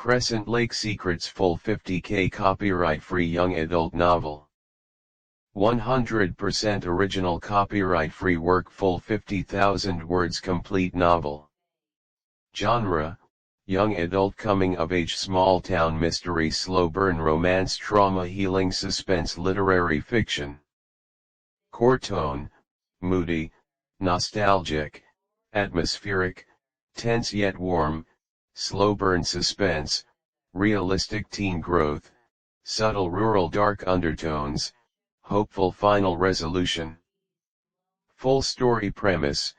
Crescent Lake Secrets full 50K copyright-free young adult novel. 100% original copyright-free work full 50,000 words complete novel. Genre: young adult coming-of-age small-town mystery slow burn romance trauma healing suspense literary fiction. Core tone: moody, nostalgic, atmospheric, tense yet warm, slow burn suspense, realistic teen growth, subtle rural dark undertones, hopeful final resolution. Full story premise: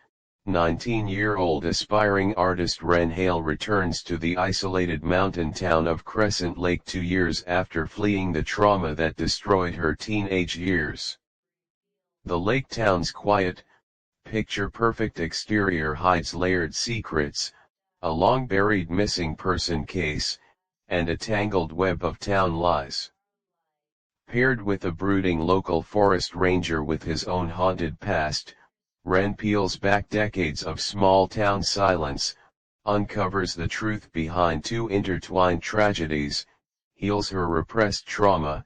19-year-old aspiring artist Wren Hale returns to the isolated mountain town of Crescent Lake 2 years after fleeing the trauma that destroyed her teenage years. The lake town's quiet, picture-perfect exterior hides layered secrets, a long-buried missing person case, and a tangled web of town lies. Paired with a brooding local forest ranger with his own haunted past, Wren peels back decades of small-town silence, uncovers the truth behind two intertwined tragedies, heals her repressed trauma,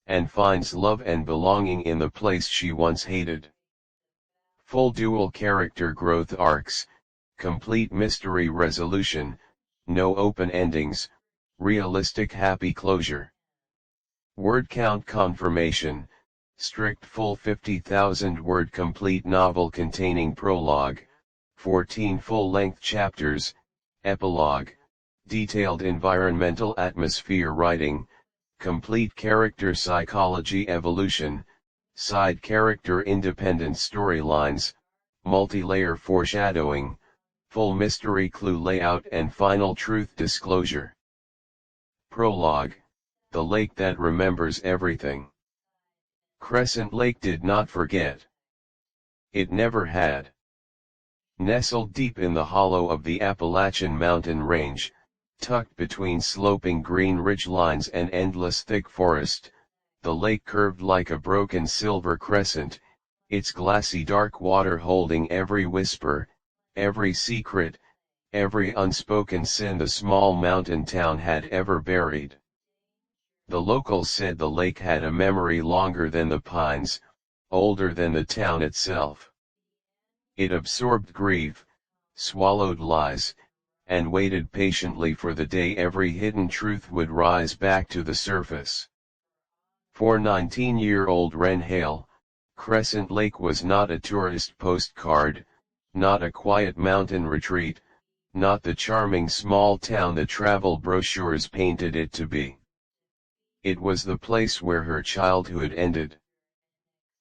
and finds love and belonging in the place she once hated. Full dual character growth arcs, complete mystery resolution, no open endings, realistic happy closure. Word count confirmation: strict full 50,000 word complete novel containing prologue, 14 full-length chapters, epilogue, detailed environmental atmosphere writing, complete character psychology evolution, side character independent storylines, multi-layer foreshadowing, full mystery clue layout and final truth disclosure. Prologue: the lake that remembers everything. Crescent Lake did not forget. It never had. Nestled deep in the hollow of the Appalachian mountain range, tucked between sloping green ridgelines and endless thick forest, the lake curved like a broken silver crescent, its glassy dark water holding every whisper, every secret, every unspoken sin the small mountain town had ever buried. The locals said the lake had a memory longer than the pines, older than the town itself. It absorbed grief, swallowed lies, and waited patiently for the day every hidden truth would rise back to the surface. For 19-year-old Wren Hale, Crescent Lake was not a tourist postcard, not a quiet mountain retreat, not the charming small town the travel brochures painted it to be. It was the place where her childhood ended.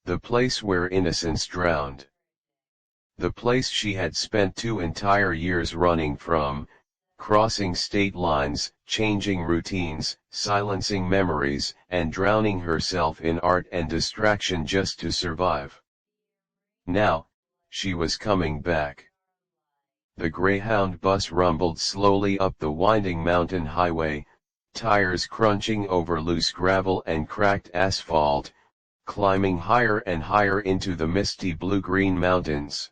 The place where innocence drowned. The place she had spent 2 entire years running from, crossing state lines, changing routines, silencing memories, and drowning herself in art and distraction just to survive. Now, she was coming back. The Greyhound bus rumbled slowly up the winding mountain highway, tires crunching over loose gravel and cracked asphalt, climbing higher and higher into the misty blue-green mountains.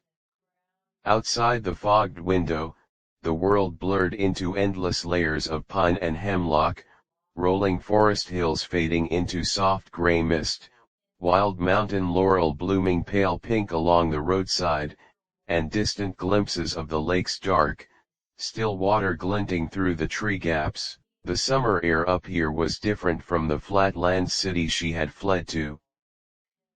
Outside the fogged window, the world blurred into endless layers of pine and hemlock, rolling forest hills fading into soft gray mist, wild mountain laurel blooming pale pink along the roadside, and distant glimpses of the lake's dark, still water glinting through the tree gaps. The summer air up here was different from the flatland city she had fled to.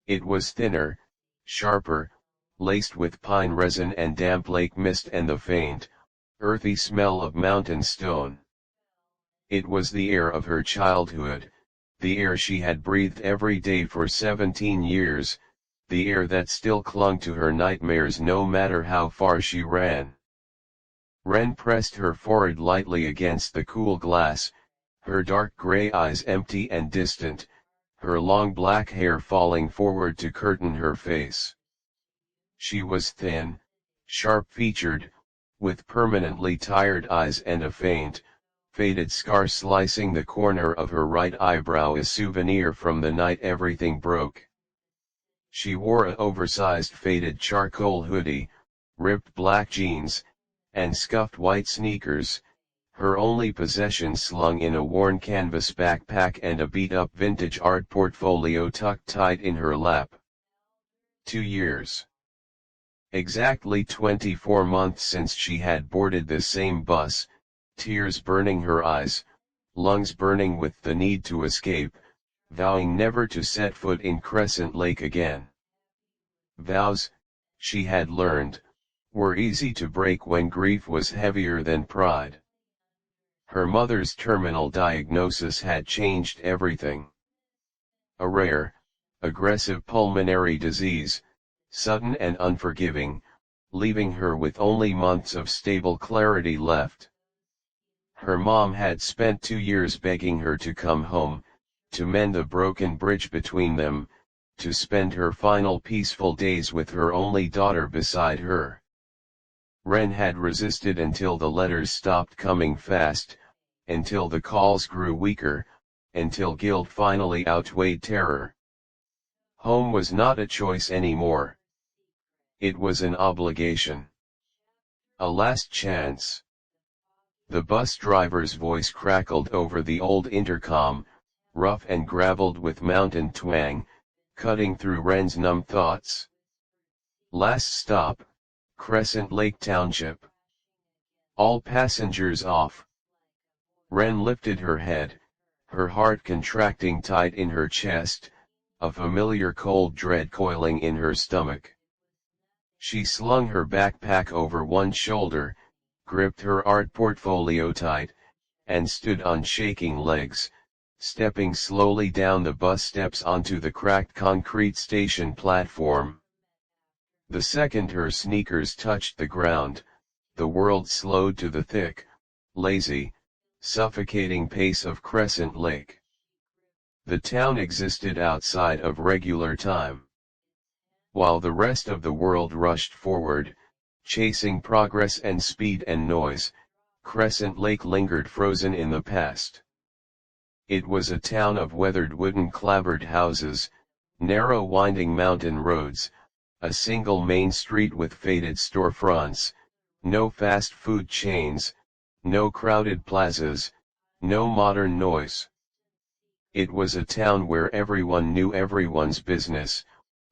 It was thinner, sharper, laced with pine resin and damp lake mist and the faint, earthy smell of mountain stone. It was the air of her childhood, the air she had breathed every day for 17 years, the air that still clung to her nightmares no matter how far she ran. Wren pressed her forehead lightly against the cool glass, her dark gray eyes empty and distant, her long black hair falling forward to curtain her face. She was thin, sharp-featured, with permanently tired eyes and a faint, faded scar slicing the corner of her right eyebrow, a souvenir from the night everything broke. She wore a oversized faded charcoal hoodie, ripped black jeans, and scuffed white sneakers, her only possession slung in a worn canvas backpack and a beat-up vintage art portfolio tucked tight in her lap. 2 years. Exactly 24 months since she had boarded the same bus, tears burning her eyes, lungs burning with the need to escape, vowing never to set foot in Crescent Lake again. Vows, she had learned, were easy to break when grief was heavier than pride. Her mother's terminal diagnosis had changed everything. A rare, aggressive pulmonary disease, sudden and unforgiving, leaving her with only months of stable clarity left. Her mom had spent 2 years begging her to come home, to mend the broken bridge between them, to spend her final peaceful days with her only daughter beside her. Ren had resisted until the letters stopped coming fast, until the calls grew weaker, until guilt finally outweighed terror. Home was not a choice anymore. It was an obligation. A last chance. The bus driver's voice crackled over the old intercom, rough and graveled with mountain twang, cutting through Ren's numb thoughts. Last stop, Crescent Lake Township. All passengers off. Ren lifted her head, her heart contracting tight in her chest, a familiar cold dread coiling in her stomach. She slung her backpack over one shoulder, gripped her art portfolio tight, and stood on shaking legs, stepping slowly down the bus steps onto the cracked concrete station platform. The second her sneakers touched the ground, the world slowed to the thick, lazy, suffocating pace of Crescent Lake. The town existed outside of regular time. While the rest of the world rushed forward, chasing progress and speed and noise, Crescent Lake lingered frozen in the past. It was a town of weathered wooden clapboard houses, narrow winding mountain roads, a single main street with faded storefronts, no fast food chains, no crowded plazas, no modern noise. It was a town where everyone knew everyone's business,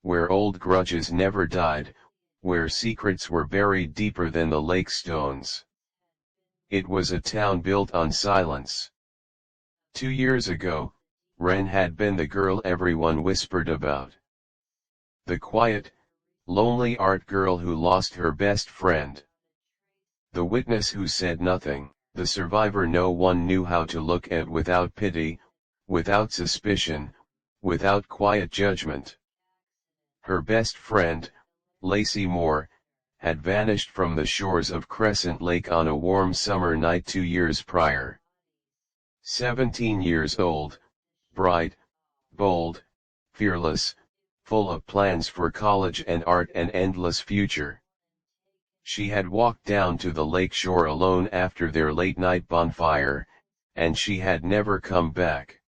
where old grudges never died, where secrets were buried deeper than the lake stones. It was a town built on silence. 2 years ago, Ren had been the girl everyone whispered about. The quiet, lonely art girl who lost her best friend. The witness who said nothing, the survivor no one knew how to look at without pity, without suspicion, without quiet judgment. Her best friend, Lacey Moore, had vanished from the shores of Crescent Lake on a warm summer night 2 years prior. 17 years old, bright, bold, fearless, full of plans for college and art and endless future. She had walked down to the lake shore alone after their late-night bonfire, and she had never come back.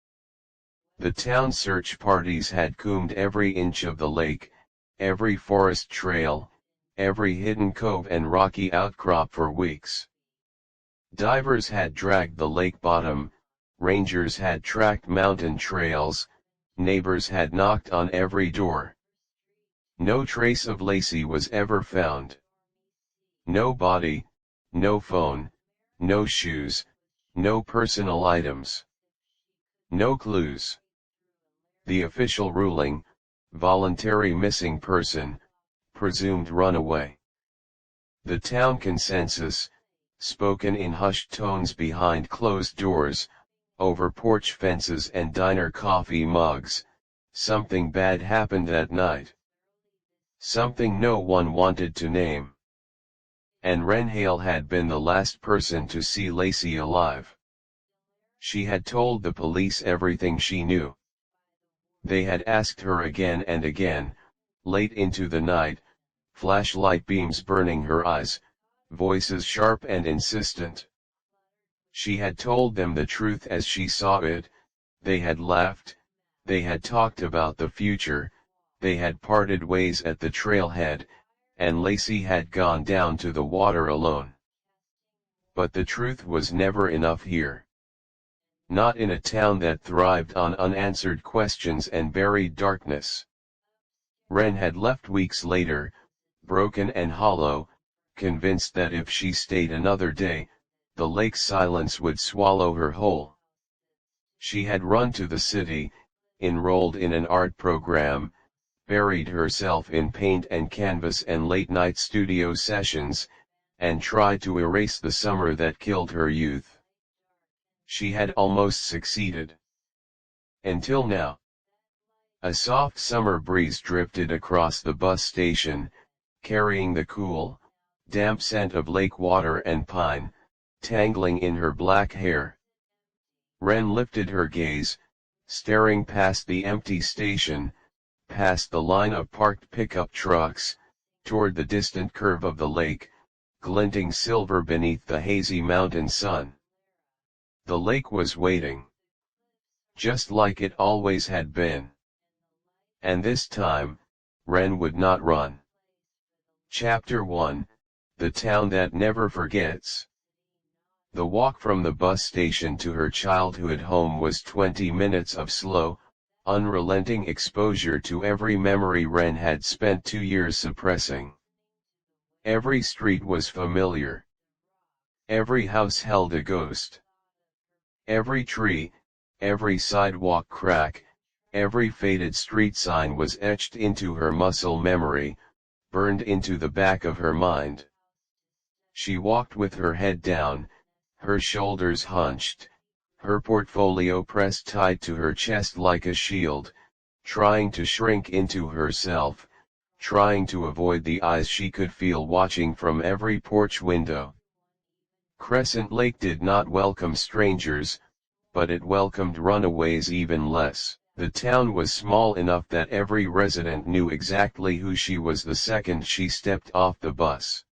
The town search parties had combed every inch of the lake, every forest trail, every hidden cove and rocky outcrop for weeks. Divers had dragged the lake bottom, rangers had tracked mountain trails, neighbors had knocked on every door. No trace of Lacey was ever found. No body, no phone, no shoes, no personal items. No clues. The official ruling, voluntary missing person, presumed runaway. The town consensus, spoken in hushed tones behind closed doors, over porch fences and diner coffee mugs, something bad happened that night. Something no one wanted to name. And Ren Hale had been the last person to see Lacey alive. She had told the police everything she knew. They had asked her again and again, late into the night, flashlight beams burning her eyes, voices sharp and insistent. She had told them the truth as she saw it, they had laughed, they had talked about the future, they had parted ways at the trailhead, and Lacey had gone down to the water alone. But the truth was never enough here. Not in a town that thrived on unanswered questions and buried darkness. Wren had left weeks later, broken and hollow, convinced that if she stayed another day, the lake's silence would swallow her whole. She had run to the city, enrolled in an art program, buried herself in paint and canvas and late-night studio sessions, and tried to erase the summer that killed her youth. She had almost succeeded. Until now. A soft summer breeze drifted across the bus station, carrying the cool, damp scent of lake water and pine, tangling in her black hair. Wren lifted her gaze, staring past the empty station, past the line of parked pickup trucks, toward the distant curve of the lake, glinting silver beneath the hazy mountain sun. The lake was waiting. Just like it always had been. And this time, Wren would not run. Chapter 1, The Town That Never Forgets. The walk from the bus station to her childhood home was 20 minutes of slow, unrelenting exposure to every memory Wren had spent 2 years suppressing. Every street was familiar. Every house held a ghost. Every tree, every sidewalk crack, every faded street sign was etched into her muscle memory, burned into the back of her mind. She walked with her head down, her shoulders hunched, her portfolio pressed tight to her chest like a shield, trying to shrink into herself, trying to avoid the eyes she could feel watching from every porch window. Crescent Lake did not welcome strangers, but it welcomed runaways even less. The town was small enough that every resident knew exactly who she was the second she stepped off the bus.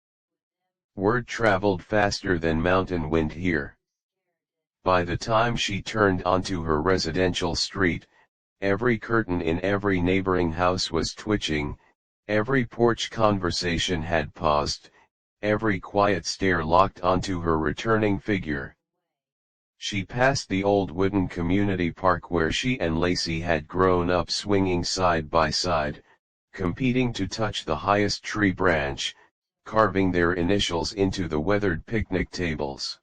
Word traveled faster than mountain wind here. By the time she turned onto her residential street, every curtain in every neighboring house was twitching, every porch conversation had paused, every quiet stare locked onto her returning figure. She passed the old wooden community park where she and Lacey had grown up swinging side by side, competing to touch the highest tree branch, carving their initials into the weathered picnic tables.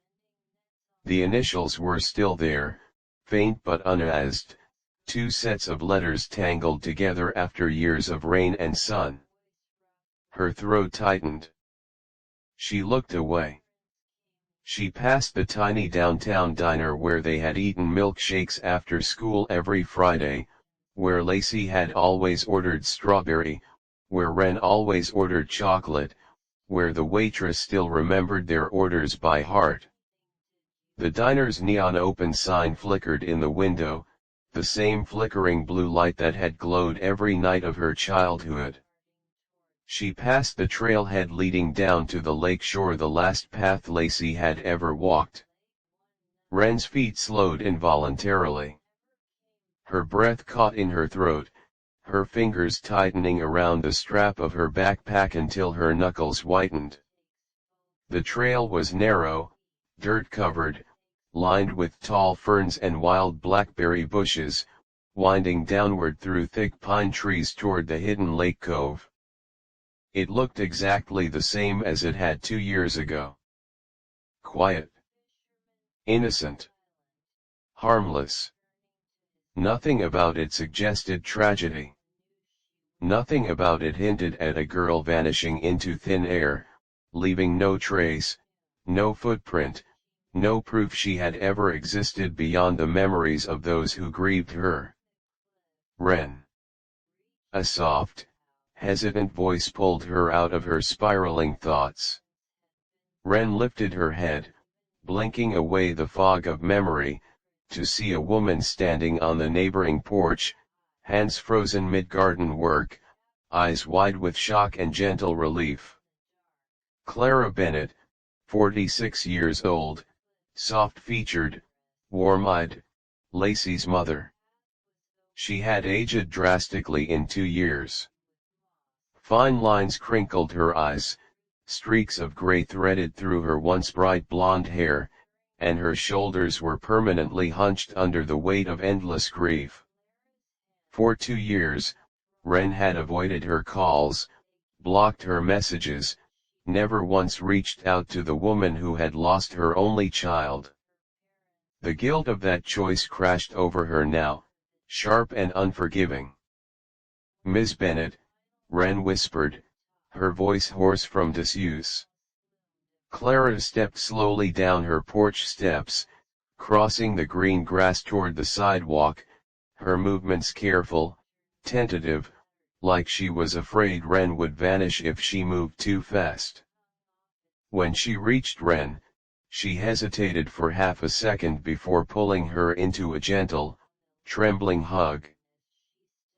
The initials were still there, faint but unasked, 2 sets of letters tangled together after years of rain and sun. Her throat tightened. She looked away. She passed the tiny downtown diner where they had eaten milkshakes after school every Friday, where Lacey had always ordered strawberry, where Wren always ordered chocolate, where the waitress still remembered their orders by heart. The diner's neon open sign flickered in the window, the same flickering blue light that had glowed every night of her childhood. She passed the trailhead leading down to the lake shore, the last path Lacey had ever walked. Wren's feet slowed involuntarily. Her breath caught in her throat, her fingers tightening around the strap of her backpack until her knuckles whitened. The trail was narrow, dirt-covered, lined with tall ferns and wild blackberry bushes, winding downward through thick pine trees toward the hidden lake cove. It looked exactly the same as it had 2 years ago. Quiet. Innocent. Harmless. Nothing about it suggested tragedy. Nothing about it hinted at a girl vanishing into thin air, leaving no trace, no footprint, no proof she had ever existed beyond the memories of those who grieved her. Wren. A soft, hesitant voice pulled her out of her spiraling thoughts. Wren lifted her head, blinking away the fog of memory, to see a woman standing on the neighboring porch, hands frozen mid-garden work, eyes wide with shock and gentle relief. Clara Bennett, 46 years old, soft-featured, warm-eyed, Lacey's mother. She had aged drastically in 2 years. Fine lines crinkled her eyes, Streaks of gray threaded through her once bright blonde hair, and her shoulders were permanently hunched under the weight of endless grief. For 2 years, Wren had avoided her calls, blocked her messages, never once reached out to the woman who had lost her only child. The guilt of that choice crashed over her now, sharp and unforgiving. "Miss Bennet," Wren whispered, her voice hoarse from disuse. Clara stepped slowly down her porch steps, crossing the green grass toward the sidewalk, her movements careful, tentative, like she was afraid Wren would vanish if she moved too fast. When she reached Wren, she hesitated for half a second before pulling her into a gentle, trembling hug.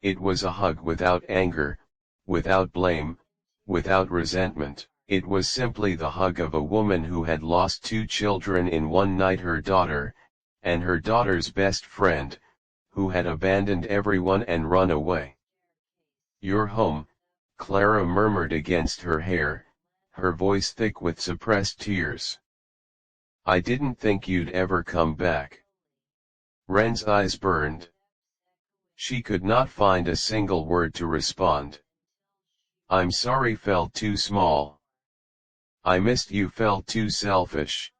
It was a hug without anger, without blame, without resentment. It was simply the hug of a woman who had lost 2 children in one night, her daughter, and her daughter's best friend, who had abandoned everyone and run away. "You're home," Clara murmured against her hair, her voice thick with suppressed tears. "I didn't think you'd ever come back." Wren's eyes burned. She could not find a single word to respond. "I'm sorry" felt too small. "I missed you" felt too selfish.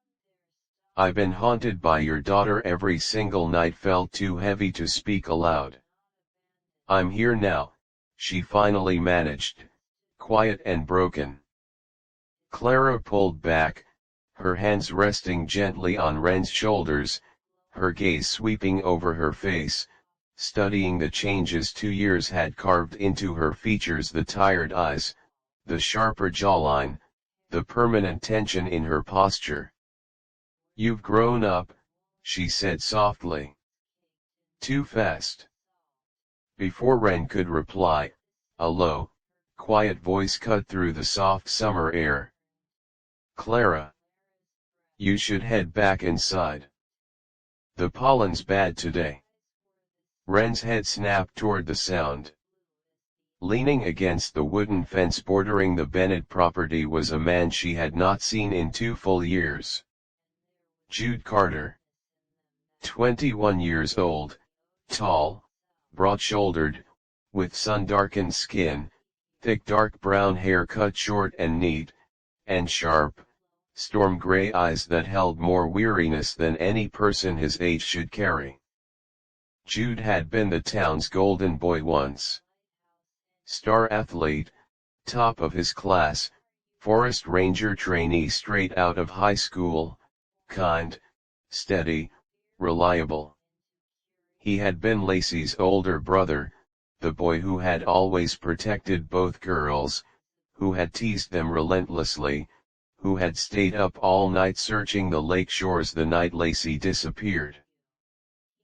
"I've been haunted by your daughter every single night" felt too heavy to speak aloud. "I'm here now," she finally managed, quiet and broken. Clara pulled back, her hands resting gently on Wren's shoulders, her gaze sweeping over her face, studying the changes 2 years had carved into her features, the tired eyes, the sharper jawline, the permanent tension in her posture. "You've grown up," she said softly. "Too fast." Before Wren could reply, a low, quiet voice cut through the soft summer air. "Clara, you should head back inside. The pollen's bad today." Wren's head snapped toward the sound. Leaning against the wooden fence bordering the Bennet property was a man she had not seen in 2 full years. Jude Carter. 21 years old, tall, broad-shouldered, with sun-darkened skin, thick dark brown hair cut short and neat, and sharp, storm-gray eyes that held more weariness than any person his age should carry. Jude had been the town's golden boy once. Star athlete, top of his class, forest ranger trainee straight out of high school, kind, steady, reliable. He had been Lacey's older brother, the boy who had always protected both girls, who had teased them relentlessly, who had stayed up all night searching the lake shores the night Lacey disappeared.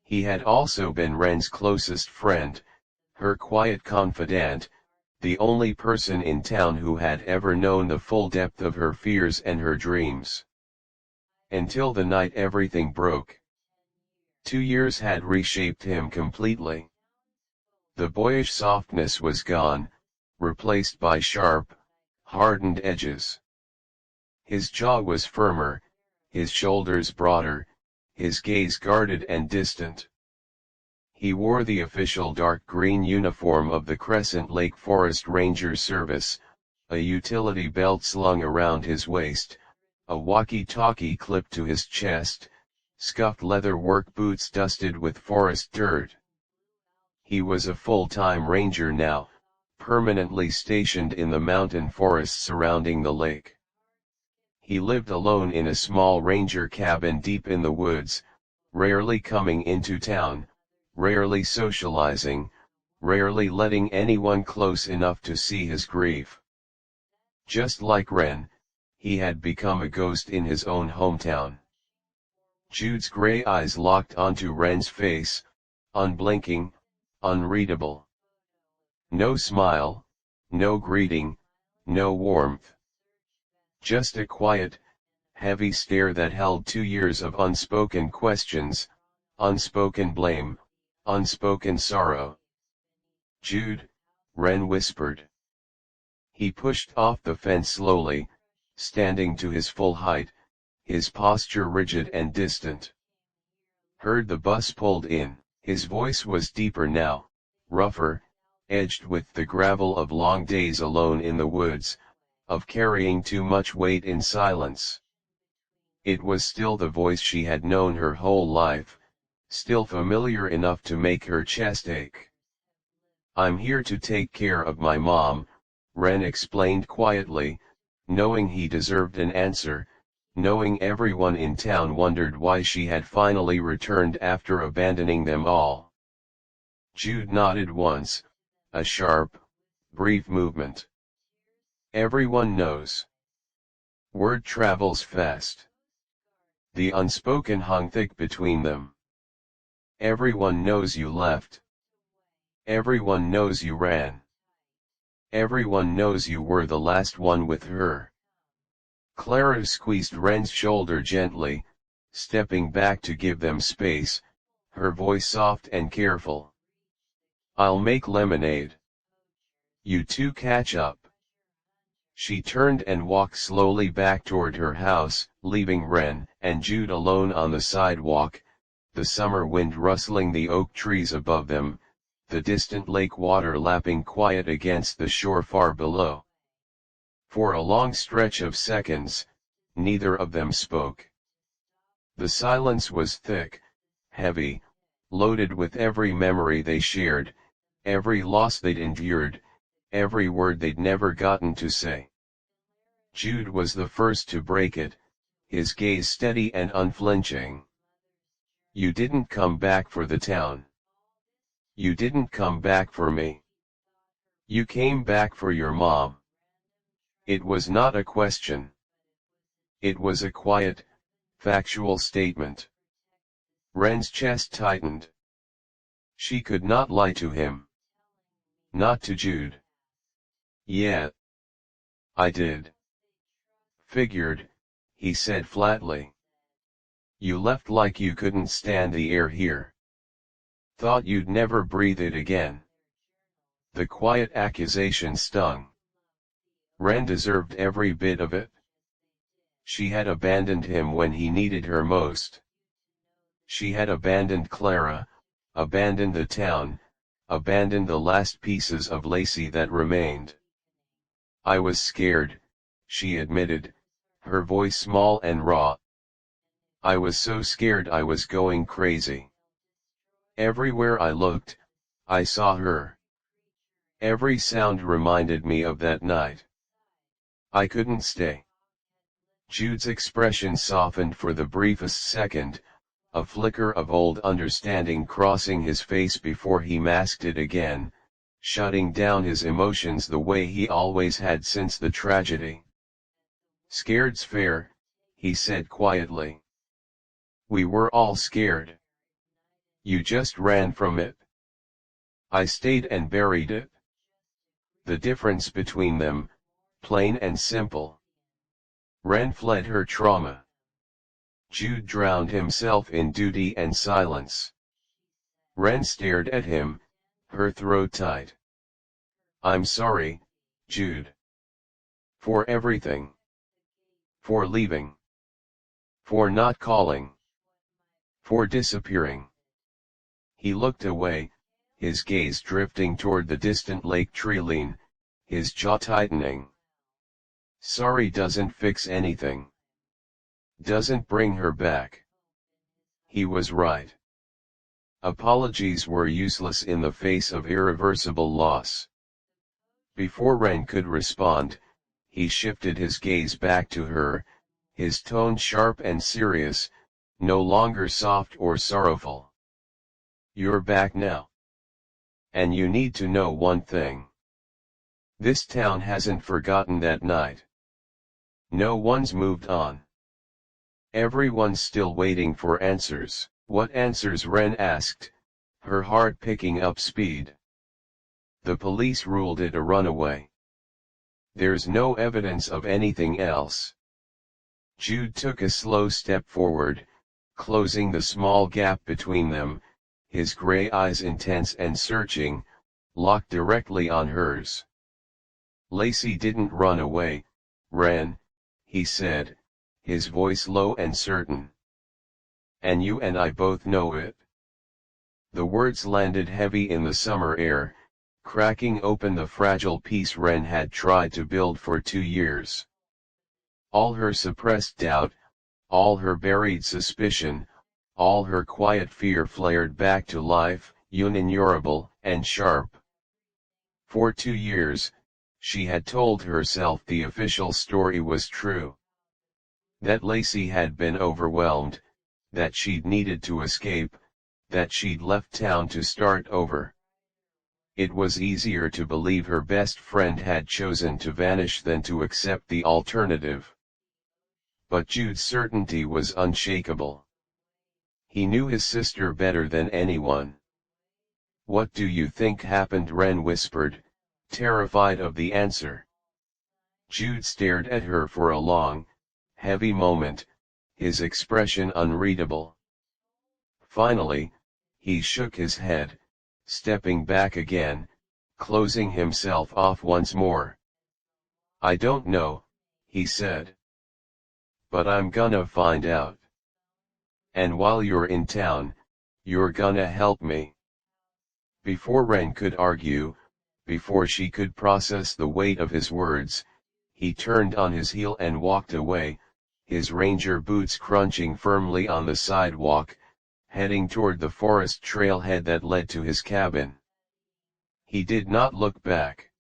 He had also been Wren's closest friend, her quiet confidant, the only person in town who had ever known the full depth of her fears and her dreams. Until the night everything broke. 2 years had reshaped him completely. The boyish softness was gone, replaced by sharp, hardened edges. His jaw was firmer, his shoulders broader, his gaze guarded and distant. He wore the official dark green uniform of the Crescent Lake Forest Ranger Service, a utility belt slung around his waist, a walkie-talkie clipped to his chest, scuffed leather work boots dusted with forest dirt. He was a full-time ranger now, permanently stationed in the mountain forests surrounding the lake. He lived alone in a small ranger cabin deep in the woods, rarely coming into town, rarely socializing, rarely letting anyone close enough to see his grief. Just like Wren, he had become a ghost in his own hometown. Jude's gray eyes locked onto Wren's face, unblinking, unreadable. No smile, no greeting, no warmth. Just a quiet, heavy stare that held 2 years of unspoken questions, unspoken blame, unspoken sorrow. "Jude," Wren whispered. He pushed off the fence slowly, standing to his full height, his posture rigid and distant. Heard the bus pulled in. His voice was deeper now, rougher, edged with the gravel of long days alone in the woods, of carrying too much weight in silence. It was still the voice she had known her whole life, still familiar enough to make her chest ache. "I'm here to take care of my mom," Wren explained quietly, knowing he deserved an answer, knowing everyone in town wondered why she had finally returned after abandoning them all. Jude nodded once, a sharp, brief movement. "Everyone knows. Word travels fast." The unspoken hung thick between them. "Everyone knows you left. Everyone knows you ran. Everyone knows you were the last one with her." Clara squeezed Wren's shoulder gently, stepping back to give them space, her voice soft and careful. "I'll make lemonade. You two catch up." She turned and walked slowly back toward her house, leaving Wren and Jude alone on the sidewalk, the summer wind rustling the oak trees above them, the distant lake water lapping quiet against the shore far below. For a long stretch of seconds, neither of them spoke. The silence was thick, heavy, loaded with every memory they shared, every loss they'd endured, every word they'd never gotten to say. Jude was the first to break it, his gaze steady and unflinching. "You didn't come back for the town. You didn't come back for me. You came back for your mom." It was not a question. It was a quiet, factual statement. Wren's chest tightened. She could not lie to him. Not to Jude. "Yeah. I did. Figured," he said flatly. "You left like you couldn't stand the air here. Thought you'd never breathe it again." The quiet accusation stung. Wren deserved every bit of it. She had abandoned him when he needed her most. She had abandoned Clara, abandoned the town, abandoned the last pieces of Lacey that remained. "I was scared," she admitted, her voice small and raw. "I was so scared I was going crazy. Everywhere I looked, I saw her. Every sound reminded me of that night. I couldn't stay." Jude's expression softened for the briefest second, a flicker of old understanding crossing his face before he masked it again, shutting down his emotions the way he always had since the tragedy. "Scared's fair," he said quietly. "We were all scared. You just ran from it. I stayed and buried it." The difference between them, plain and simple. Wren fled her trauma. Jude drowned himself in duty and silence. Wren stared at him, her throat tight. "I'm sorry, Jude. For everything. For leaving. For not calling. For disappearing." He looked away, his gaze drifting toward the distant Lake Treeline, his jaw tightening. "Sorry doesn't fix anything. Doesn't bring her back." He was right. Apologies were useless in the face of irreversible loss. Before Wren could respond, he shifted his gaze back to her, his tone sharp and serious, no longer soft or sorrowful. "You're back now. And you need to know one thing. This town hasn't forgotten that night. No one's moved on. Everyone's still waiting for answers." "What answers?" Wren asked, her heart picking up speed. "The police ruled it a runaway. There's no evidence of anything else." Jude took a slow step forward, closing the small gap between them, his gray eyes intense and searching, locked directly on hers. "Lacey didn't run away, Wren," he said, his voice low and certain. And you and I both know it. The words landed heavy in the summer air, cracking open the fragile peace Wren had tried to build for 2 years. All her suppressed doubt, all her buried suspicion, all her quiet fear flared back to life, unignorable and sharp. For 2 years, she had told herself the official story was true. That Lacey had been overwhelmed, that she'd needed to escape, that she'd left town to start over. It was easier to believe her best friend had chosen to vanish than to accept the alternative. But Jude's certainty was unshakable. He knew his sister better than anyone. "What do you think happened?" Wren whispered, terrified of the answer. Jude stared at her for a long, heavy moment, his expression unreadable. Finally, he shook his head, stepping back again, closing himself off once more. "I don't know," he said. "But I'm gonna find out. And while you're in town, you're gonna help me." Before Wren could argue, before she could process the weight of his words, he turned on his heel and walked away, his ranger boots crunching firmly on the sidewalk, heading toward the forest trailhead that led to his cabin. He did not look back.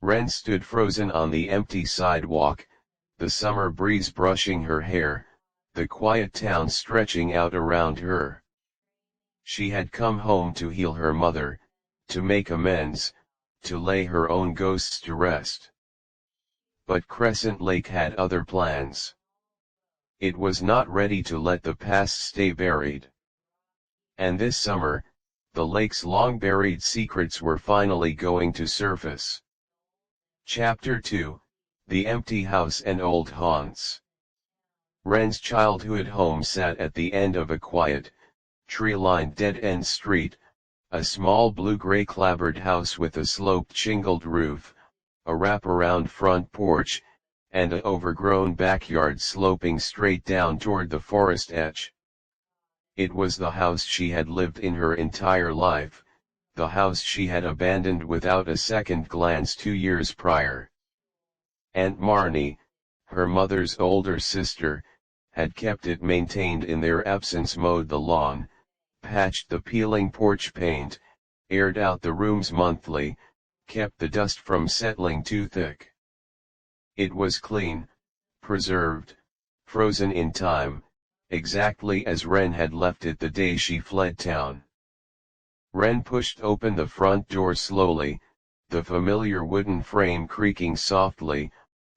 Wren stood frozen on the empty sidewalk, the summer breeze brushing her hair, the quiet town stretching out around her. She had come home to heal her mother, to make amends, to lay her own ghosts to rest. But Crescent Lake had other plans. It was not ready to let the past stay buried. And this summer, the lake's long-buried secrets were finally going to surface. Chapter 2, The Empty House and Old Haunts. Wren's childhood home sat at the end of a quiet, tree-lined dead-end street, a small blue-gray clapboard house with a sloped shingled roof, a wrap-around front porch, and an overgrown backyard sloping straight down toward the forest edge. It was the house she had lived in her entire life, the house she had abandoned without a second glance 2 years prior. Aunt Marnie, her mother's older sister, had kept it maintained in their absence, mowed the lawn, patched the peeling porch paint, aired out the rooms monthly, kept the dust from settling too thick. It was clean, preserved, frozen in time, exactly as Wren had left it the day she fled town. Wren pushed open the front door slowly, the familiar wooden frame creaking softly,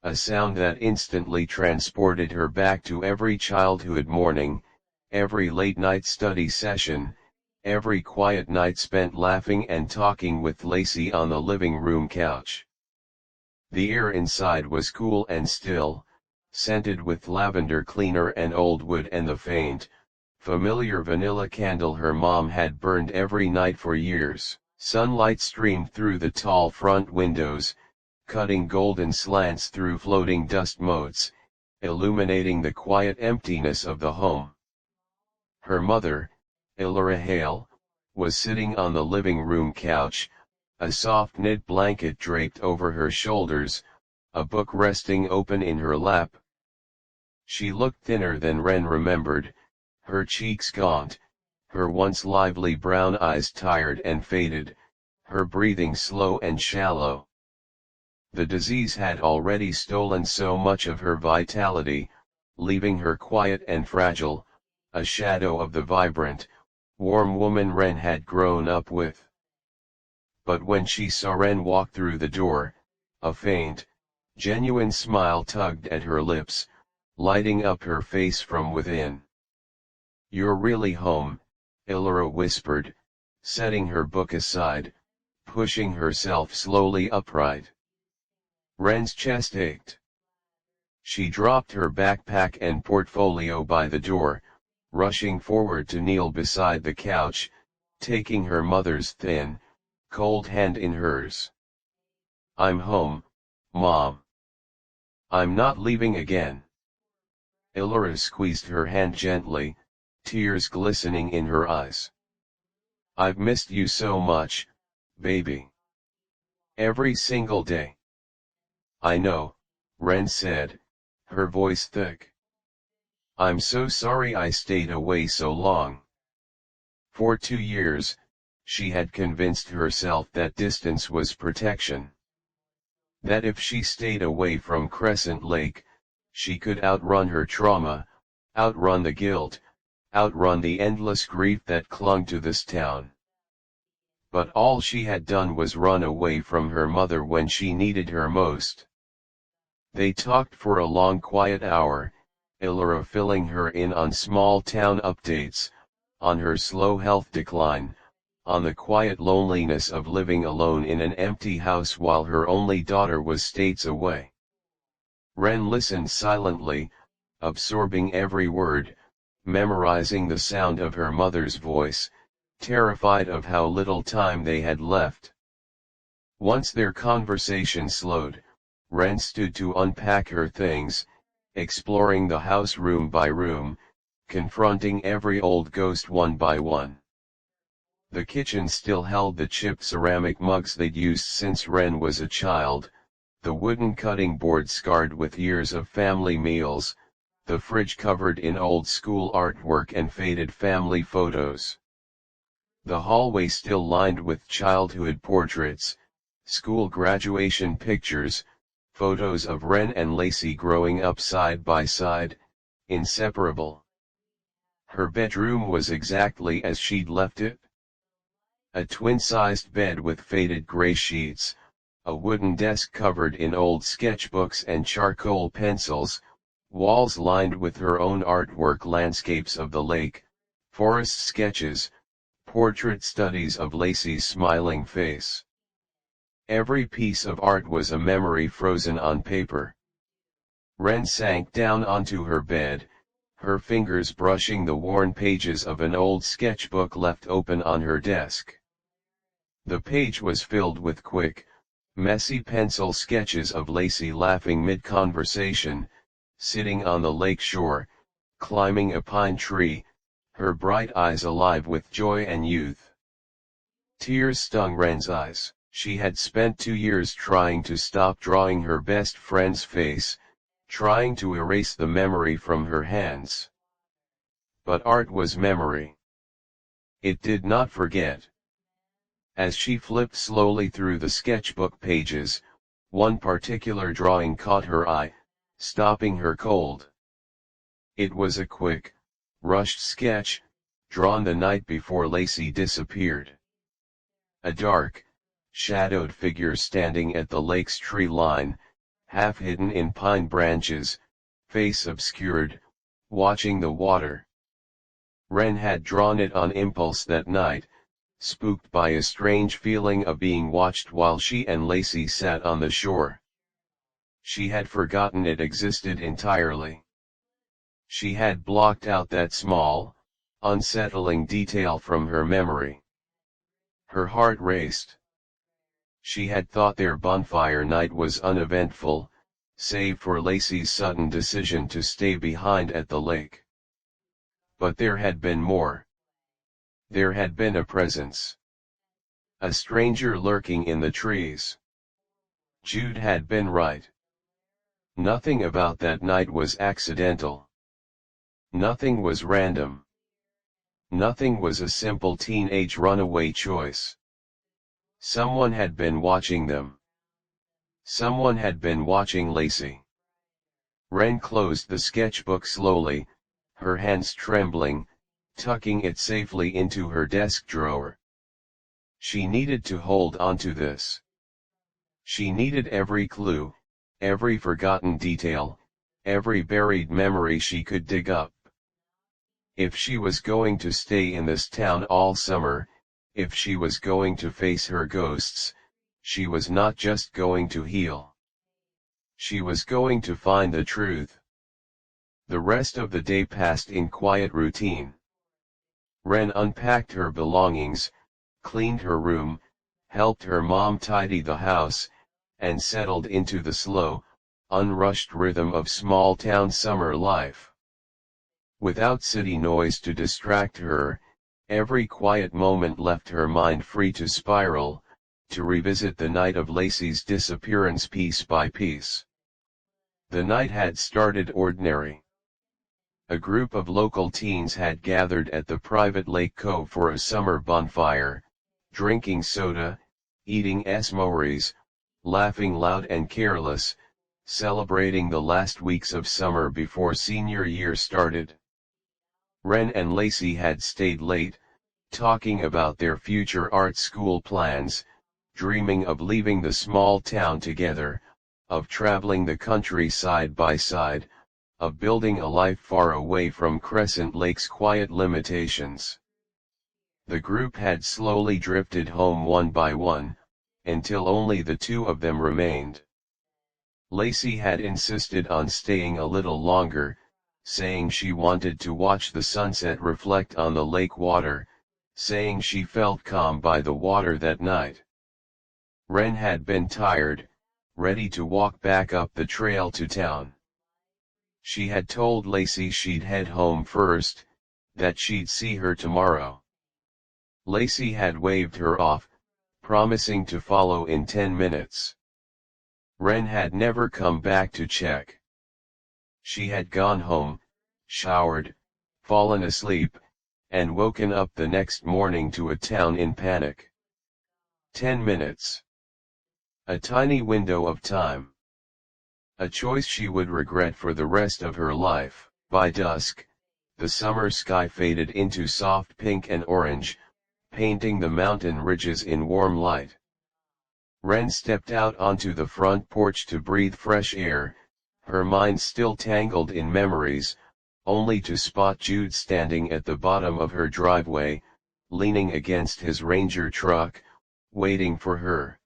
a sound that instantly transported her back to every childhood morning, every late-night study session, every quiet night spent laughing and talking with Lacey on the living room couch. The air inside was cool and still, scented with lavender cleaner and old wood and the faint, familiar vanilla candle her mom had burned every night for years. Sunlight streamed through the tall front windows, cutting golden slants through floating dust motes, illuminating the quiet emptiness of the home. Her mother, Elora Hale, was sitting on the living room couch, a soft knit blanket draped over her shoulders, a book resting open in her lap. She looked thinner than Wren remembered, her cheeks gaunt, her once lively brown eyes tired and faded, her breathing slow and shallow. The disease had already stolen so much of her vitality, leaving her quiet and fragile, a shadow of the vibrant, warm woman Wren had grown up with. But when she saw Wren walk through the door, a faint, genuine smile tugged at her lips, lighting up her face from within. "You're really home," Elora whispered, setting her book aside, pushing herself slowly upright. Wren's chest ached. She dropped her backpack and portfolio by the door, rushing forward to kneel beside the couch, taking her mother's thin, cold hand in hers. "I'm home, Mom. I'm not leaving again. Elora squeezed her hand gently, tears glistening in her eyes. I've missed you so much, baby. Every single day. I know, Ren said, her voice thick. I'm so sorry I stayed away so long. For 2 years, she had convinced herself that distance was protection. That if she stayed away from Crescent Lake, she could outrun her trauma, outrun the guilt, outrun the endless grief that clung to this town. But all she had done was run away from her mother when she needed her most. They talked for a long quiet hour, Elora filling her in on small town updates, on her slow health decline, on the quiet loneliness of living alone in an empty house while her only daughter was states away. Ren listened silently, absorbing every word, memorizing the sound of her mother's voice, terrified of how little time they had left. Once their conversation slowed, Ren stood to unpack her things, exploring the house room by room, confronting every old ghost one by one. The kitchen still held the chipped ceramic mugs they'd used since Ren was a child, the wooden cutting board scarred with years of family meals, the fridge covered in old school artwork and faded family photos. The hallway still lined with childhood portraits, school graduation pictures, photos of Ren and Lacey growing up side by side, inseparable. Her bedroom was exactly as she'd left it. A twin-sized bed with faded gray sheets, a wooden desk covered in old sketchbooks and charcoal pencils, walls lined with her own artwork, landscapes of the lake, forest sketches, portrait studies of Lacey's smiling face. Every piece of art was a memory frozen on paper. Ren sank down onto her bed, her fingers brushing the worn pages of an old sketchbook left open on her desk. The page was filled with quick, messy pencil sketches of Lacey laughing mid-conversation, sitting on the lake shore, climbing a pine tree, her bright eyes alive with joy and youth. Tears stung Ren's eyes. She had spent 2 years trying to stop drawing her best friend's face, trying to erase the memory from her hands. But art was memory. It did not forget. As she flipped slowly through the sketchbook pages, one particular drawing caught her eye, stopping her cold. It was a quick, rushed sketch, drawn the night before Lacey disappeared. A dark, shadowed figure standing at the lake's tree line, half hidden in pine branches, face obscured, watching the water. Ren had drawn it on impulse that night, spooked by a strange feeling of being watched while she and Lacey sat on the shore. She had forgotten it existed entirely. She had blocked out that small, unsettling detail from her memory. Her heart raced. She had thought their bonfire night was uneventful, save for Lacey's sudden decision to stay behind at the lake. But there had been more. There had been a presence. A stranger lurking in the trees. Jude had been right. Nothing about that night was accidental. Nothing was random. Nothing was a simple teenage runaway choice. Someone had been watching them. Someone had been watching Lacey. Ren closed the sketchbook slowly, her hands trembling, tucking it safely into her desk drawer. She needed to hold onto this. She needed every clue, every forgotten detail, every buried memory she could dig up. If she was going to stay in this town all summer, if she was going to face her ghosts, she was not just going to heal. She was going to find the truth. The rest of the day passed in quiet routine. Ren unpacked her belongings, cleaned her room, helped her mom tidy the house, and settled into the slow, unrushed rhythm of small-town summer life. Without city noise to distract her, every quiet moment left her mind free to spiral, to revisit the night of Lacey's disappearance piece by piece. The night had started ordinary. A group of local teens had gathered at the private lake cove for a summer bonfire, drinking soda, eating s'mores, laughing loud and careless, celebrating the last weeks of summer before senior year started. Ren and Lacey had stayed late, talking about their future art school plans, dreaming of leaving the small town together, of traveling the country side by side, of building a life far away from Crescent Lake's quiet limitations. The group had slowly drifted home one by one, until only the two of them remained. Lacey had insisted on staying a little longer, saying she wanted to watch the sunset reflect on the lake water, saying she felt calm by the water that night. Ren had been tired, ready to walk back up the trail to town. She had told Lacey she'd head home first, that she'd see her tomorrow. Lacey had waved her off, promising to follow in 10 minutes. Ren had never come back to check. She had gone home, showered, fallen asleep, and woken up the next morning to a town in panic. 10 minutes. A tiny window of time. A choice she would regret for the rest of her life. By dusk, the summer sky faded into soft pink and orange, painting the mountain ridges in warm light. Ren stepped out onto the front porch to breathe fresh air, her mind still tangled in memories, only to spot Jude standing at the bottom of her driveway, leaning against his Ranger truck, waiting for her.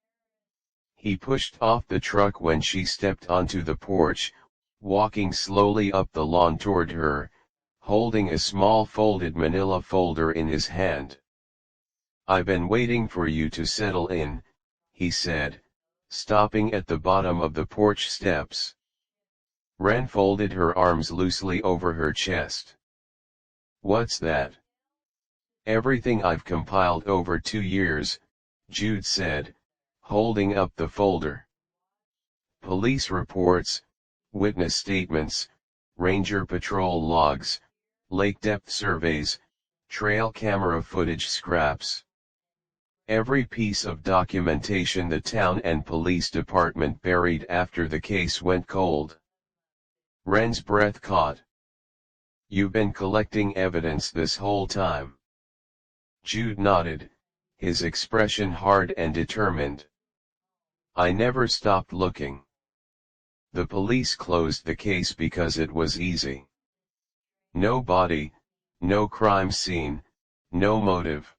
He pushed off the truck when she stepped onto the porch, walking slowly up the lawn toward her, holding a small folded manila folder in his hand. "I've been waiting for you to settle in," he said, stopping at the bottom of the porch steps. Ren folded her arms loosely over her chest. "What's that?" "Everything I've compiled over 2 years," Jude said, holding up the folder. "Police reports, witness statements, ranger patrol logs, lake depth surveys, trail camera footage scraps. Every piece of documentation the town and police department buried after the case went cold." Ren's breath caught. "You've been collecting evidence this whole time?" Jude nodded, his expression hard and determined. "I never stopped looking. The police closed the case because it was easy. No body, no crime scene, no motive.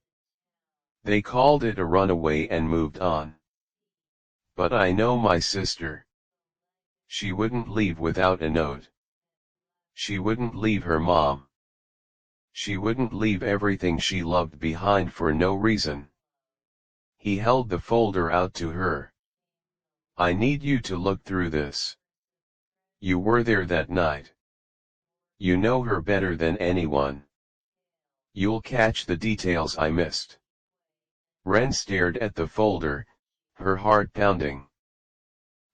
They called it a runaway and moved on. But I know my sister. She wouldn't leave without a note. She wouldn't leave her mom. She wouldn't leave everything she loved behind for no reason." He held the folder out to her. "I need you to look through this. You were there that night. You know her better than anyone. You'll catch the details I missed." Ren stared at the folder, her heart pounding.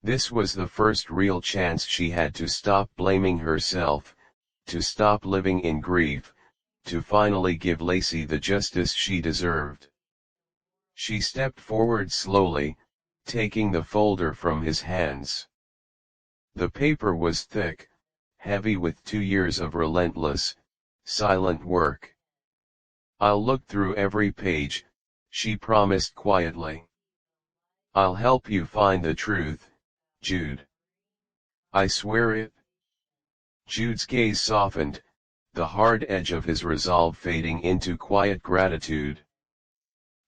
This was the first real chance she had to stop blaming herself, to stop living in grief, to finally give Lacey the justice she deserved. She stepped forward slowly, taking the folder from his hands. The paper was thick, heavy with 2 years of relentless, silent work. "I'll look through every page," she promised quietly. "I'll help you find the truth, Jude. I swear it." Jude's gaze softened, the hard edge of his resolve fading into quiet gratitude.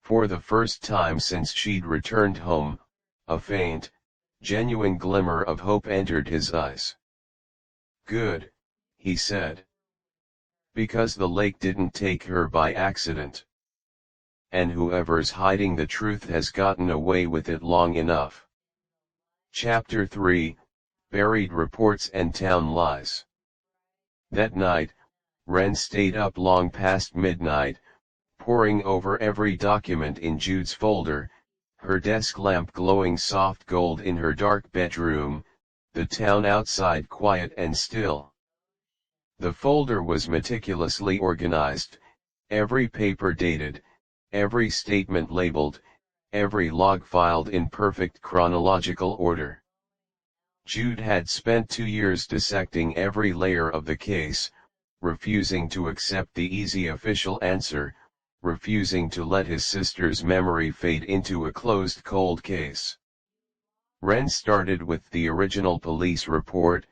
For the first time since she'd returned home, a faint, genuine glimmer of hope entered his eyes. "Good," he said. "Because the lake didn't take her by accident. And whoever's hiding the truth has gotten away with it long enough." Chapter 3, buried reports and town lies. That night, Wren stayed up long past midnight, poring over every document in Jude's folder, her desk lamp glowing soft gold in her dark bedroom, the town outside quiet and still. The folder was meticulously organized, every paper dated, every statement labeled, every log filed in perfect chronological order. Jude had spent 2 years dissecting every layer of the case, refusing to accept the easy official answer, refusing to let his sister's memory fade into a closed cold case. Wren started with the original police report,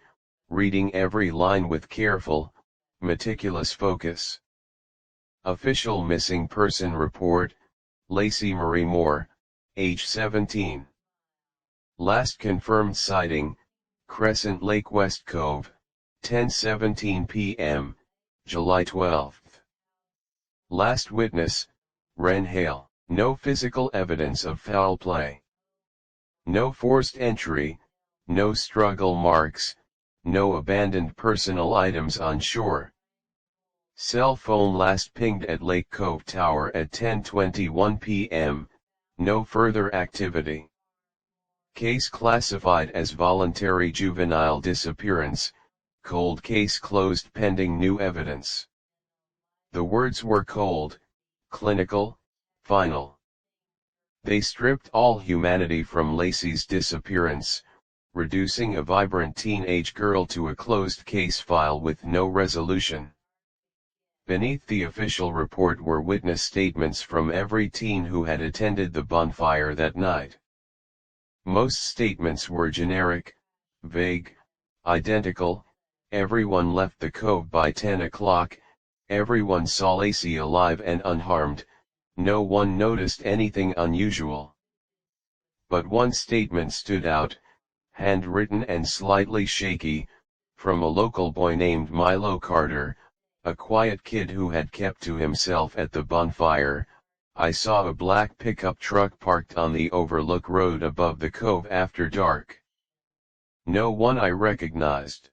reading every line with careful, meticulous focus. Official missing person report, Lacey Marie Moore, age 17. Last confirmed sighting, Crescent Lake West Cove, 10:17 p.m., July 12. Last witness, Wren Hale. No physical evidence of foul play. No forced entry, no struggle marks, no abandoned personal items on shore. Cell phone last pinged at Lake Cove Tower at 10:21 p.m., no further activity. Case classified as voluntary juvenile disappearance, cold case closed pending new evidence. The words were cold, clinical, final. They stripped all humanity from Lacey's disappearance, reducing a vibrant teenage girl to a closed case file with no resolution. Beneath the official report were witness statements from every teen who had attended the bonfire that night. Most statements were generic, vague, identical. Everyone left the cove by 10 o'clock, everyone saw Lacey alive and unharmed, no one noticed anything unusual. But one statement stood out, handwritten and slightly shaky, from a local boy named Milo Carter, a quiet kid who had kept to himself at the bonfire. I saw a black pickup truck parked on the overlook road above the cove after dark. No one I recognized.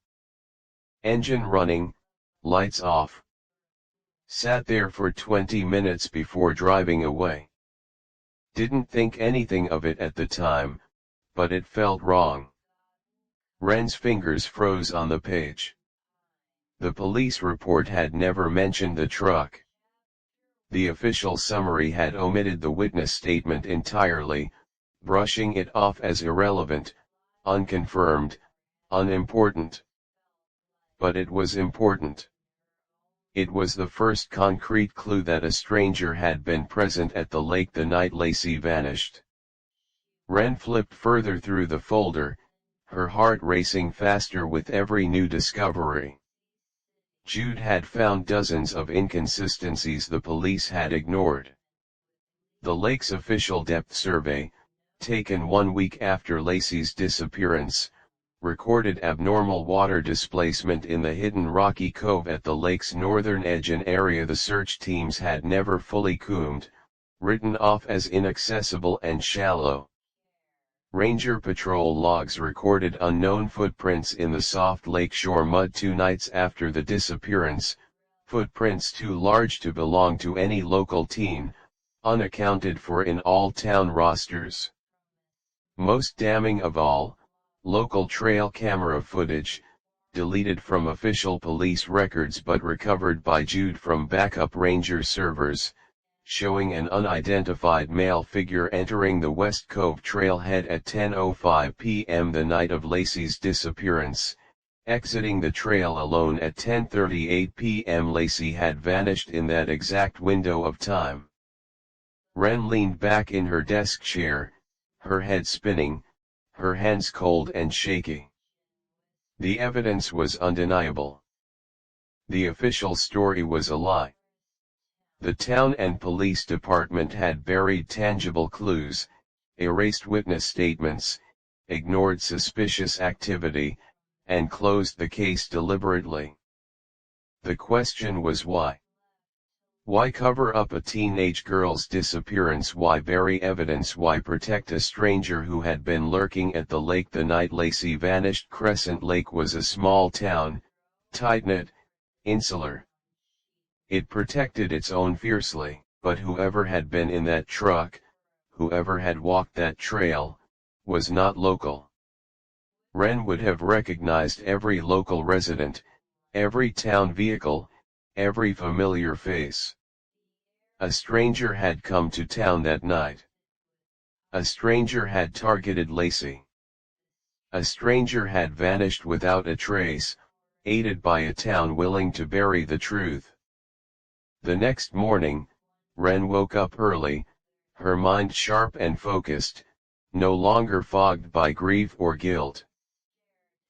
Engine running, lights off. Sat there for 20 minutes before driving away. Didn't think anything of it at the time, but it felt wrong. Wren's fingers froze on the page. The police report had never mentioned the truck. The official summary had omitted the witness statement entirely, brushing it off as irrelevant, unconfirmed, unimportant. But it was important. It was the first concrete clue that a stranger had been present at the lake the night Lacey vanished. Wren flipped further through the folder, her heart racing faster with every new discovery. Jude had found dozens of inconsistencies the police had ignored. The lake's official depth survey, taken 1 week after Lacey's disappearance, recorded abnormal water displacement in the hidden rocky cove at the lake's northern edge, an area the search teams had never fully combed, written off as inaccessible and shallow. Ranger patrol logs recorded unknown footprints in the soft lakeshore mud 2 nights after the disappearance, footprints too large to belong to any local teen, unaccounted for in all town rosters. Most damning of all, local trail camera footage, deleted from official police records but recovered by Jude from backup ranger servers, showing an unidentified male figure entering the West Cove trailhead at 10:05 p.m. the night of Lacey's disappearance, exiting the trail alone at 10:38 p.m. Lacey had vanished in that exact window of time. Wren leaned back in her desk chair, her head spinning, her hands cold and shaky. The evidence was undeniable. The official story was a lie. The town and police department had buried tangible clues, erased witness statements, ignored suspicious activity, and closed the case deliberately. The question was why. Why cover up a teenage girl's disappearance? Why bury evidence? Why protect a stranger who had been lurking at the lake the night Lacey vanished? Crescent Lake was a small town, tight-knit, insular. It protected its own fiercely, but whoever had been in that truck, whoever had walked that trail, was not local. Wren would have recognized every local resident, every town vehicle, every familiar face. A stranger had come to town that night. A stranger had targeted Lacey. A stranger had vanished without a trace, aided by a town willing to bury the truth. The next morning, Wren woke up early, her mind sharp and focused, no longer fogged by grief or guilt.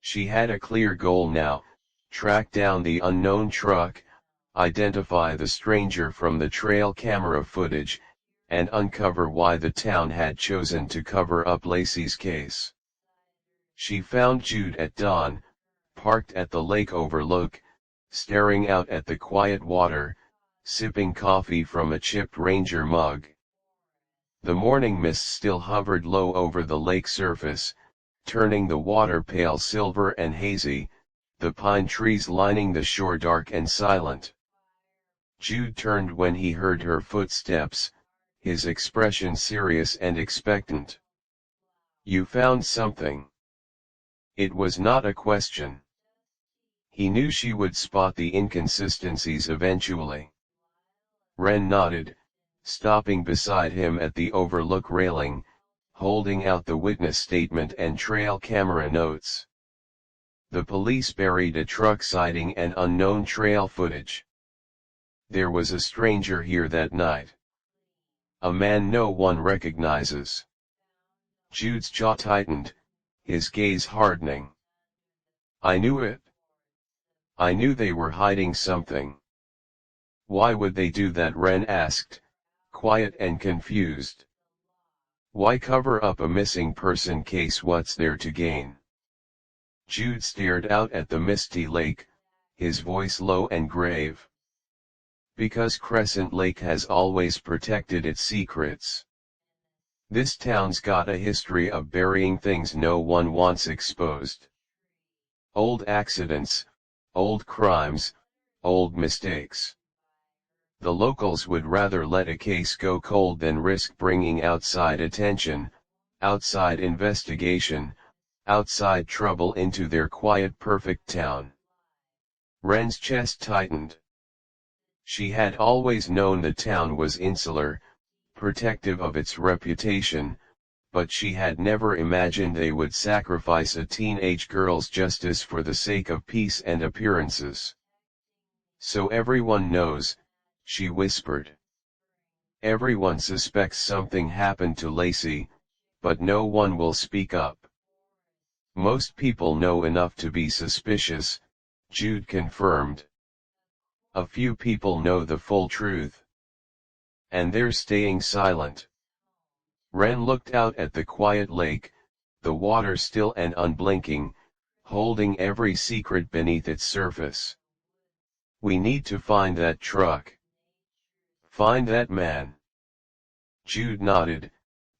She had a clear goal now: track down the unknown truck, identify the stranger from the trail camera footage, and uncover why the town had chosen to cover up Lacey's case. She found Jude at dawn, parked at the lake overlook, staring out at the quiet water, sipping coffee from a chipped Ranger mug. The morning mist still hovered low over the lake surface, turning the water pale silver and hazy, the pine trees lining the shore dark and silent. Jude turned when he heard her footsteps, his expression serious and expectant. "You found something?" It was not a question. He knew she would spot the inconsistencies eventually. Wren nodded, stopping beside him at the overlook railing, holding out the witness statement and trail camera notes. The police buried a truck sighting and unknown trail footage. There was a stranger here that night. A man no one recognizes. Jude's jaw tightened, his gaze hardening. "I knew it. I knew they were hiding something." "Why would they do that?" Wren asked, quiet and confused. "Why cover up a missing person case? What's there to gain?" Jude stared out at the misty lake, his voice low and grave. "Because Crescent Lake has always protected its secrets. This town's got a history of burying things no one wants exposed. Old accidents, old crimes, old mistakes. The locals would rather let a case go cold than risk bringing outside attention, outside investigation, outside trouble into their quiet perfect town." Wren's chest tightened. She had always known the town was insular, protective of its reputation, but she had never imagined they would sacrifice a teenage girl's justice for the sake of peace and appearances. "So everyone knows," she whispered. "Everyone suspects something happened to Lacey, but no one will speak up." "Most people know enough to be suspicious," Jude confirmed. "A few people know the full truth. And they're staying silent." Wren looked out at the quiet lake, the water still and unblinking, holding every secret beneath its surface. "We need to find that truck. Find that man." Jude nodded,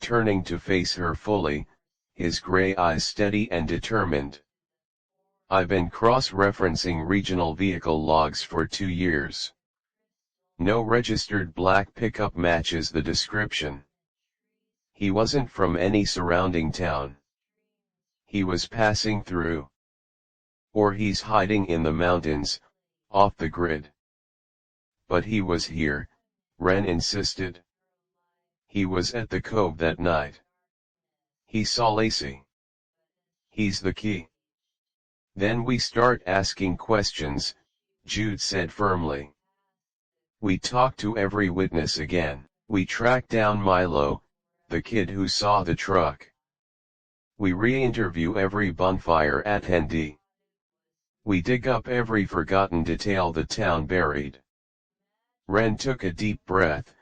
turning to face her fully, his gray eyes steady and determined. "I've been cross-referencing regional vehicle logs for 2 years. No registered black pickup matches the description. He wasn't from any surrounding town. He was passing through. Or he's hiding in the mountains, off the grid." "But he was here," Wren insisted. "He was at the cove that night. He saw Lacey. He's the key." "Then we start asking questions," Jude said firmly. "We talk to every witness again. We track down Milo, the kid who saw the truck. We re-interview every bonfire attendee. We dig up every forgotten detail the town buried." Wren took a deep breath,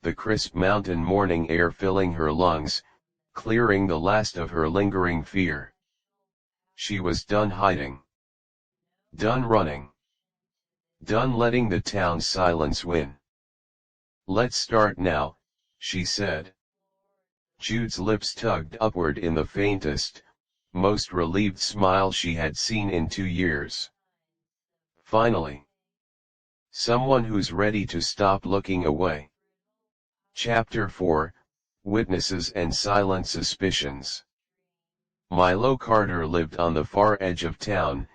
the crisp mountain morning air filling her lungs, clearing the last of her lingering fear. She was done hiding. Done running. Done letting the town's silence win. "Let's start now," she said. Jude's lips tugged upward in the faintest, most relieved smile she had seen in 2 years. Finally. Someone who's ready to stop looking away. Chapter 4, Witnesses and Silent Suspicions. Milo Carter lived on the far edge of town,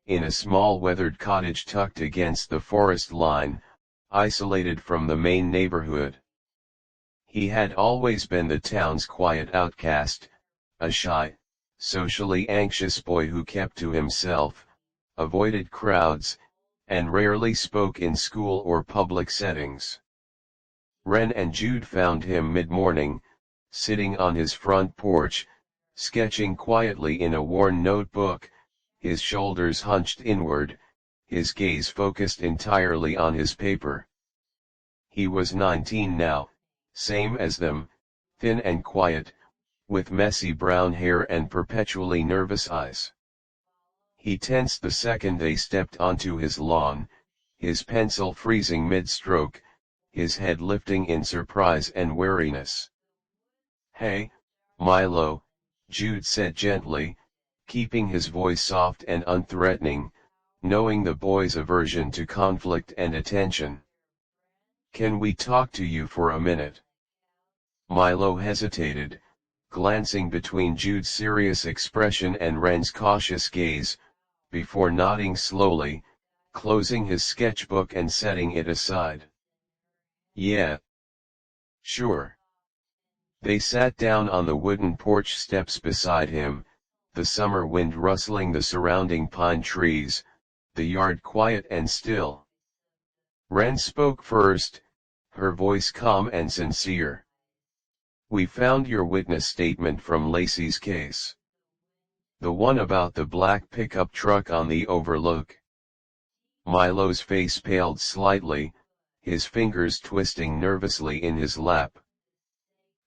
in a small weathered cottage tucked against the forest line, isolated from the main neighborhood. He had always been the town's quiet outcast, a shy, socially anxious boy who kept to himself, avoided crowds, and rarely spoke in school or public settings. Wren and Jude found him mid-morning, sitting on his front porch, sketching quietly in a worn notebook, his shoulders hunched inward, his gaze focused entirely on his paper. He was 19 now, same as them, thin and quiet, with messy brown hair and perpetually nervous eyes. He tensed the second they stepped onto his lawn, his pencil freezing mid-stroke, his head lifting in surprise and wariness. "Hey, Milo," Jude said gently, keeping his voice soft and unthreatening, knowing the boy's aversion to conflict and attention. "Can we talk to you for a minute?" Milo hesitated, glancing between Jude's serious expression and Wren's cautious gaze, before nodding slowly, closing his sketchbook and setting it aside. "Yeah. Sure." They sat down on the wooden porch steps beside him, the summer wind rustling the surrounding pine trees, the yard quiet and still. Wren spoke first, her voice calm and sincere. "We found your witness statement from Lacey's case. The one about the black pickup truck on the overlook." Milo's face paled slightly, his fingers twisting nervously in his lap.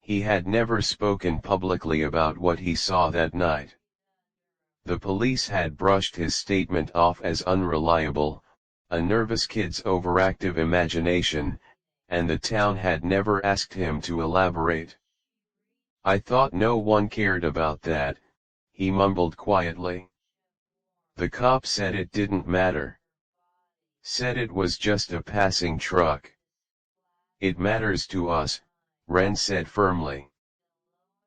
He had never spoken publicly about what he saw that night. The police had brushed his statement off as unreliable, a nervous kid's overactive imagination, and the town had never asked him to elaborate. "I thought no one cared about that," he mumbled quietly. "The cop said it didn't matter. Said it was just a passing truck." "It matters to us," Wren said firmly.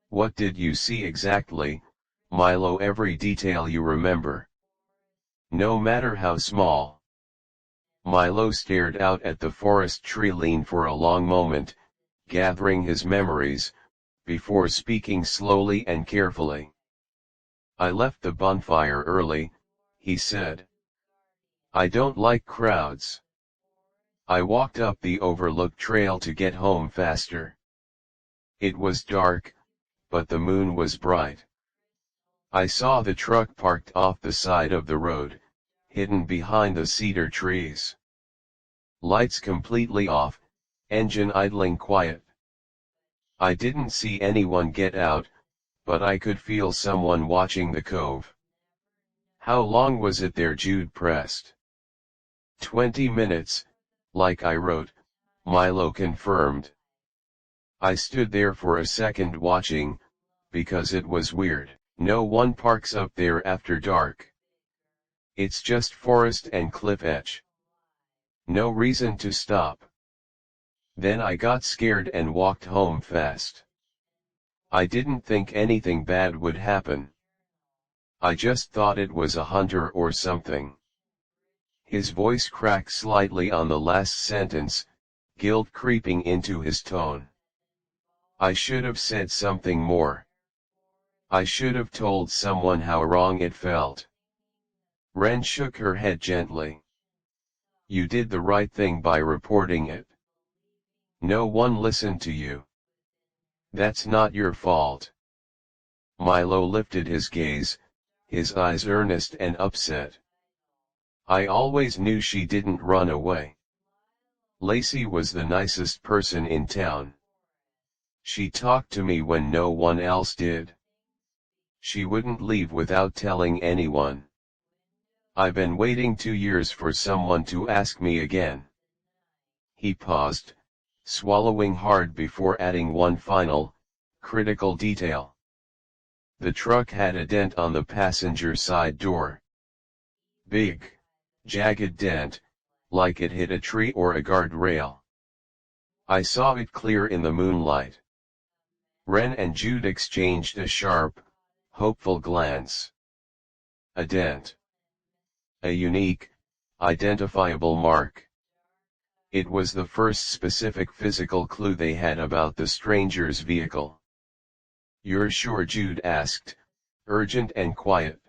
"What did you see exactly, Milo? Every detail you remember. No matter how small." Milo stared out at the forest tree line for a long moment, gathering his memories, before speaking slowly and carefully. "I left the bonfire early," he said. "I don't like crowds. I walked up the overlook trail to get home faster. It was dark, but the moon was bright. I saw the truck parked off the side of the road, hidden behind the cedar trees. Lights completely off, engine idling quiet. I didn't see anyone get out, but I could feel someone watching the cove." "How long was it there?" Jude pressed. 20 minutes, like I wrote," Milo confirmed. "I stood there for a second watching, because it was weird. No one parks up there after dark. It's just forest and cliff edge. No reason to stop. Then I got scared and walked home fast. I didn't think anything bad would happen. I just thought it was a hunter or something." His voice cracked slightly on the last sentence, guilt creeping into his tone. "I should have said something more. I should have told someone how wrong it felt." Wren shook her head gently. "You did the right thing by reporting it. No one listened to you. That's not your fault." Milo lifted his gaze, his eyes earnest and upset. "I always knew she didn't run away. Lacey was the nicest person in town. She talked to me when no one else did. She wouldn't leave without telling anyone. I've been waiting 2 years for someone to ask me again." He paused, swallowing hard before adding one final, critical detail. The truck had a dent on the passenger side door. Big, jagged dent, like it hit a tree or a guardrail. I saw it clear in the moonlight. Ren and Jude exchanged a sharp, hopeful glance. A dent. A unique, identifiable mark. It was the first specific physical clue they had about the stranger's vehicle. "You're sure?" Jude asked, urgent and quiet.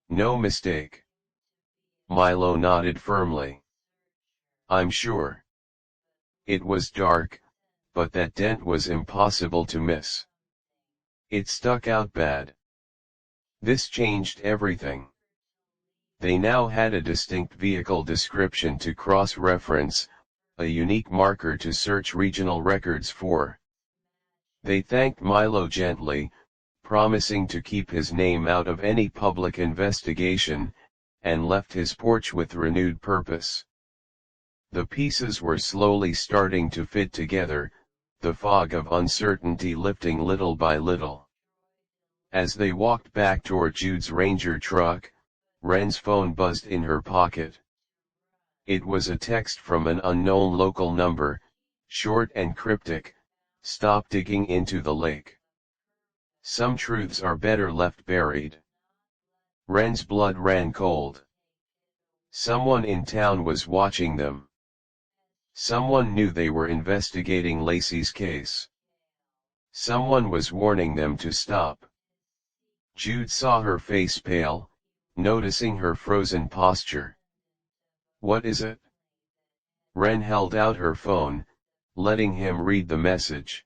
"No mistake." Milo nodded firmly. "I'm sure." It was dark, but that dent was impossible to miss. It stuck out bad. This changed everything. They now had a distinct vehicle description to cross-reference, a unique marker to search regional records for. They thanked Milo gently, promising to keep his name out of any public investigation, and left his porch with renewed purpose. The pieces were slowly starting to fit together, the fog of uncertainty lifting little by little. As they walked back toward Jude's Ranger truck, Ren's phone buzzed in her pocket. It was a text from an unknown local number, short and cryptic: "Stop digging into the lake. Some truths are better left buried." Ren's blood ran cold. Someone in town was watching them. Someone knew they were investigating Lacey's case. Someone was warning them to stop. Jude saw her face pale, noticing her frozen posture. "What is it?" Ren held out her phone, letting him read the message.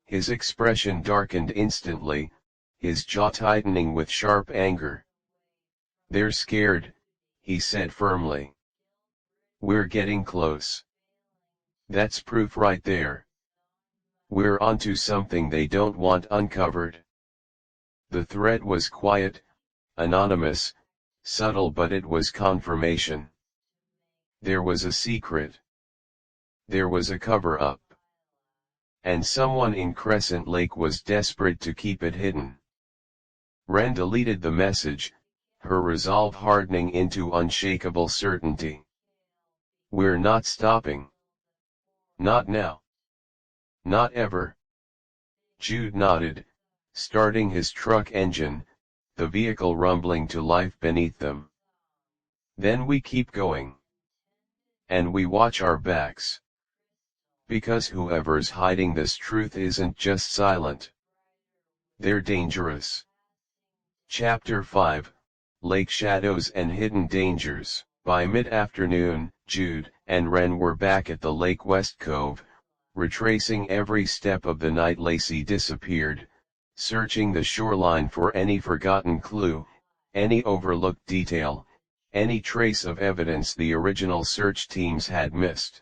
His expression darkened instantly, his jaw tightening with sharp anger. "They're scared," he said firmly. "We're getting close. That's proof right there. We're onto something they don't want uncovered." The threat was quiet, anonymous, subtle, but it was confirmation. There was a secret. There was a cover-up. And someone in Crescent Lake was desperate to keep it hidden. Ren deleted the message, her resolve hardening into unshakable certainty. "We're not stopping. Not now. Not ever." Jude nodded, starting his truck engine, the vehicle rumbling to life beneath them. "Then we keep going. And we watch our backs. Because whoever's hiding this truth isn't just silent. They're dangerous." Chapter 5, Lake Shadows and Hidden Dangers. By mid-afternoon, Jude and Ren were back at the Lake West Cove, retracing every step of the night Lacey disappeared, searching the shoreline for any forgotten clue, any overlooked detail, any trace of evidence the original search teams had missed.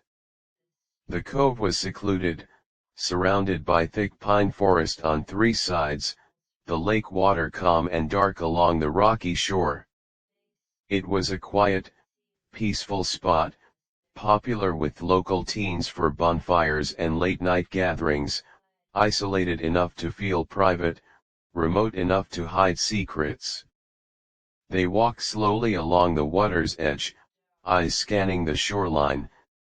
The cove was secluded, surrounded by thick pine forest on three sides, the lake water calm and dark along the rocky shore. It was a quiet, peaceful spot, popular with local teens for bonfires and late-night gatherings, isolated enough to feel private, remote enough to hide secrets. They walked slowly along the water's edge, eyes scanning the shoreline,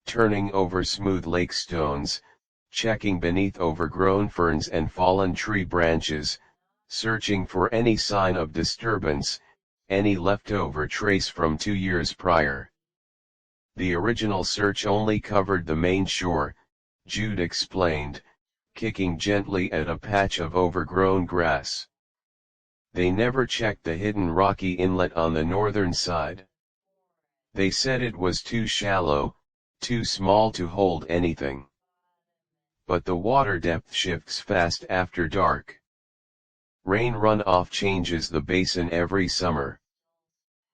turning over smooth lake stones, checking beneath overgrown ferns and fallen tree branches, searching for any sign of disturbance, any leftover trace from 2 years prior. The original search only covered the main shore, Jude explained, kicking gently at a patch of overgrown grass. They never checked the hidden rocky inlet on the northern side. They said it was too shallow, too small to hold anything. But the water depth shifts fast after dark. Rain runoff changes the basin every summer.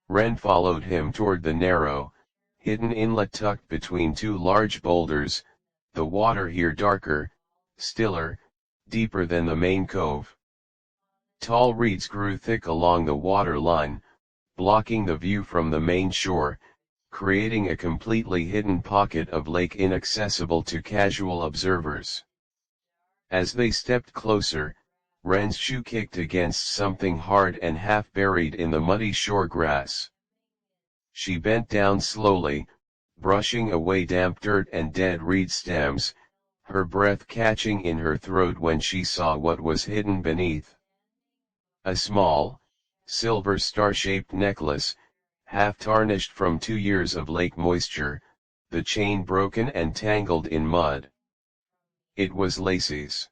Ren followed him toward the narrow, hidden inlet tucked between two large boulders, the water here darker, stiller, deeper than the main cove. Tall reeds grew thick along the water line, blocking the view from the main shore, creating a completely hidden pocket of lake inaccessible to casual observers. As they stepped closer, Ren's shoe kicked against something hard and half buried in the muddy shore grass. She bent down slowly, brushing away damp dirt and dead reed stems, her breath catching in her throat when she saw what was hidden beneath. A small, silver star-shaped necklace, half tarnished from 2 years of lake moisture, the chain broken and tangled in mud. It was Lacey's.